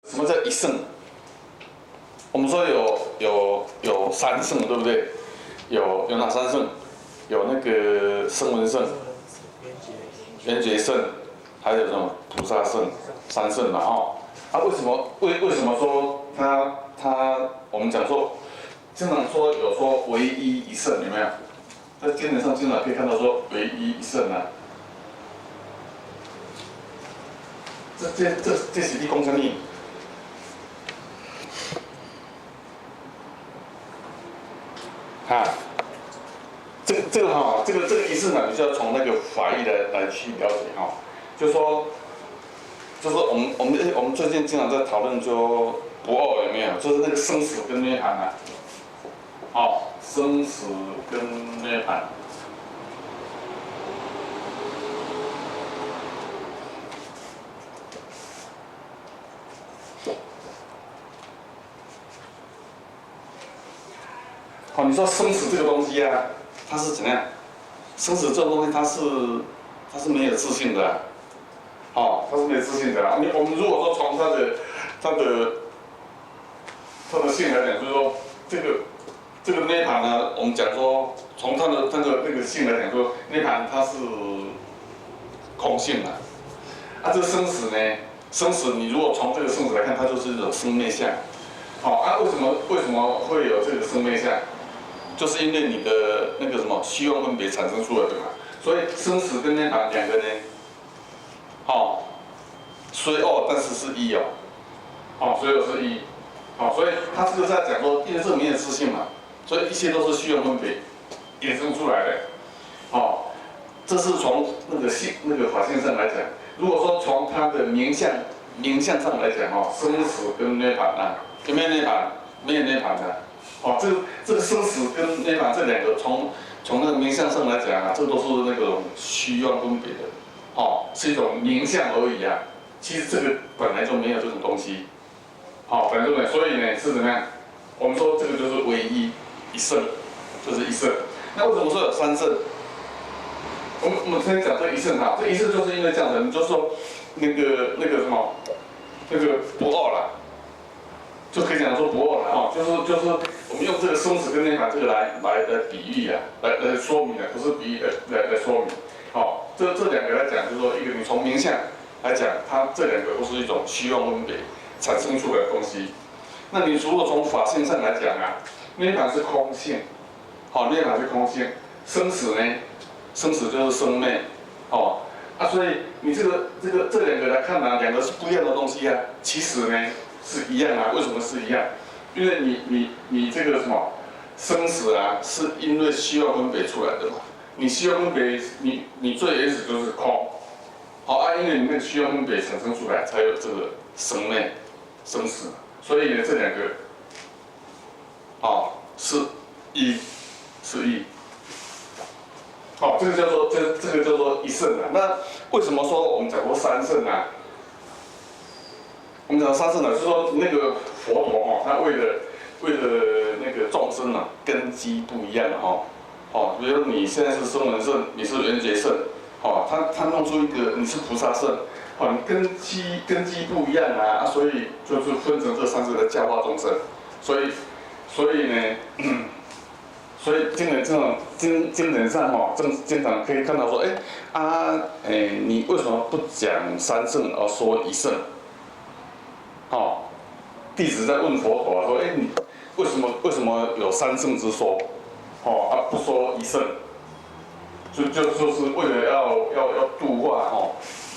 什么叫一圣？我们说有三圣，对不对？有哪三圣？有那个声闻圣、缘觉圣，还有什么菩萨圣、三圣嘛哦。啊，为什么说我们讲说，经常说有说唯一一圣，有没有？在经典上经常可以看到说唯一一圣啊。这是你讲什么？啊，这个仪式呢，你就要从那个法义来去了解哈、就是说我们最近经常在讨论说不二有没有？就是那个生死跟涅槃啊，哦，生死跟涅槃。哦，你说生死这个东西啊，它是怎样？生死这个东西它是没有自信的、啊，哦，它是没有自信的啦、我们如果说从它的性来讲，就是说这个涅槃呢，我们讲说从它的那个性来讲说，涅槃它是空性的、啊，这个生死呢，生死你如果从这个生死来看，它就是一种生灭相。好、啊，为什么会有这个生灭相？就是因为你的那个什么虚妄分别产生出来的嘛，所以生死跟涅槃两个呢，哦，虽二但是是一哦，哦，虽二是一，哦，所以他这个在讲说，因为这没有自信嘛，所以一切都是虚妄分别衍生出来的，哦，这是从那个法性上来讲。如果说从它的名相上来讲哦，生死跟涅槃啊，有没有涅槃？没有涅槃的。哦，这个生死跟涅槃这两个从那个名相上来讲啊，这都是那个虚妄分别的，哦，是一种名相而已啊。其实这个本来就没有这种东西，好、本来就没有，所以呢是怎么样？我们说这个就是唯一一圣，就是一圣。那为什么说有三圣？我们先讲这一圣哈，这一圣就是因为这样子，就是说那个什么，那个不二啦。就可以讲说不二了哈，就是我们用这个生死跟涅槃这个来比喻啊，来说明啊，不是比喻来说明。好、这两个来讲，就是说一个你从名相来讲，它这两个都是一种虚妄分别产生出来的东西。那你如果从法性上来讲啊，涅槃是空性，好、涅槃是空性，生死呢，生死就是生灭，哦啊，所以你这两个来看呢、两个是不一样的东西啊，其实呢。是一样啊，为什么是一样？因为你这个什么生死啊，是因为虚妄分别出来的嘛。你虚妄分别，你最原始就是空，好啊，因为你那个虚妄分别产生出来，才有这个生灭、生死。所以呢，这两个，哦，是一。好、这个叫做一圣啊。那为什么说我们讲过三圣啊？我们讲三圣呢，就是说那个佛陀哈、他为了那个众生啊，根基不一样哈、哦，比如你现在是声闻圣，你是缘觉圣，哦，他弄出一个你是菩萨圣，哦，你根基不一样啊，所以就是分成这三圣来教化众生，所以呢，所以经典上哈、经常可以看到说，你为什么不讲三圣而说一圣？哦，弟子在问佛陀说：“你为什么有三圣之说？哦，不说一圣，就是为了要度化哦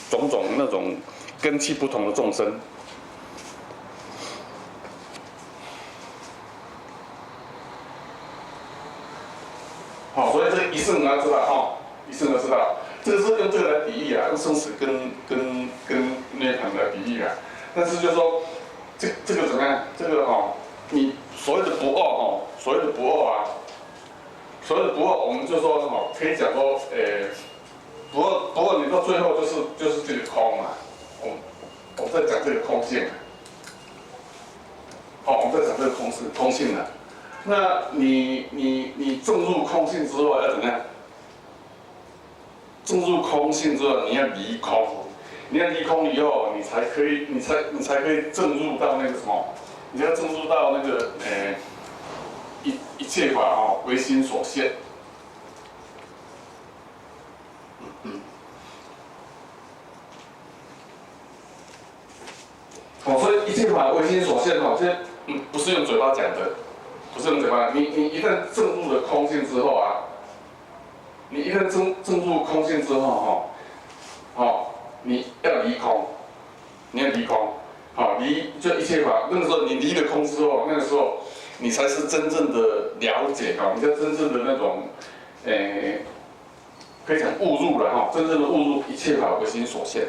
种种那种根器不同的众生。好、所以这个一圣你要知道哈、一圣要知道，这个是用这个来比喻啊，用生死跟涅槃来比喻啊。但是就说。”这个怎么样？这个哦，你所谓的不二哦，所谓的不二啊，所谓的不二，我们就说什么？可以讲说，不二，你到最后就是这个空嘛。我们在讲这个空性。好、我们在讲这个空性啊。那你证入空性之后要怎么样？证入空性之后，你要离空。你要离空以后，你才可以证入到那个什么？你要证入到那个一切法哦，唯心所现。哦，所以一切法唯心所现哦，这不是用嘴巴讲的，不是用嘴巴。你一旦证入了空性之后啊，你一旦证入空性之后你要离空，你要离空，离就一切法。那个时候你离了空之后，那个时候你才是真正的了解你才真正的那种，可以讲悟入了真正的悟入一切法唯心所现。